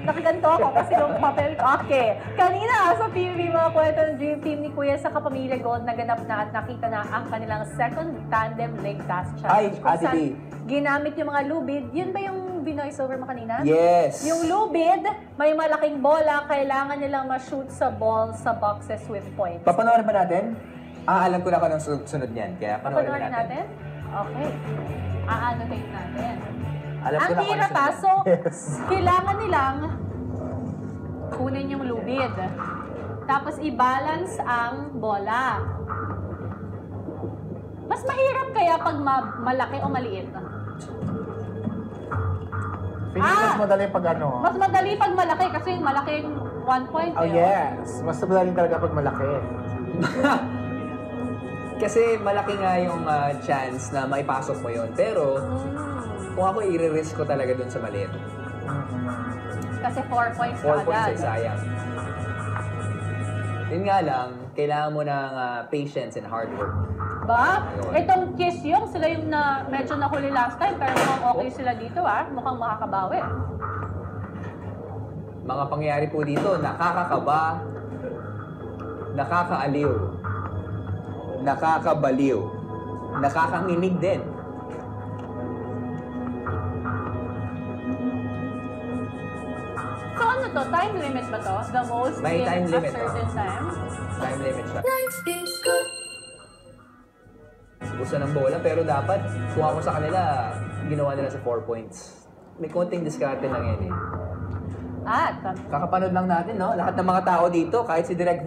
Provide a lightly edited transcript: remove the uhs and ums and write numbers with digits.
nakaganto ako kasi yung papel ko. Okay. Kanina sa PUV mga kwento ng Dream Team ni Kuya sa Kapamilya Gold naganap na at nakita na ang kanilang second tandem leg cast challenge. Kung Ate B. saan ginamit yung mga lubid. Yun ba yung binoise over mo kanina? Yes. Yung lubid, may malaking bola, kailangan nilang ma-shoot sa ball sa boxes with points. Papanoorin ba natin? Alam ko na kung anong sunod niyan, kaya panoorin Papanoorin natin. Okay. A-annotate natin. Alam ko Ang na kung hirap ano so Yes. kailangan nilang kunin yung lubid. Tapos i-balance ang bola. Mas mahirap kaya pag malaki o maliit? Feeling mas madali pag ano. Mas madali pag malaki kasi malaking 1 point. Oh yes, mas madali talaga pag malaki. Kasi malaki nga yung chance na maipasok mo yun. Pero, kung ako i-risk ko talaga dun sa maliit. Kasi 4 points 4 points ay agad. sayang. Yun nga lang, kailangan mo ng patience and hard work. Ba? Ayun. Itong Kiss Yung, sila yung na medyo nahuli last time, pero mukhang okay sila dito mukhang makakabawi. Mga pangyayari po dito, nakakakaba, nakakaaliw, nakakabaliw, nakakanginig din. So ano to? Time limit ba to? The most May in time limit, a certain time? Time limit siya. Gusto ng bola, pero dapat, kung ako sa kanila, ginawa nila sa 4 points. May konting diskarte lang yan eh. At Kakapanood lang natin, no? Lahat ng mga tao dito, kahit si Direk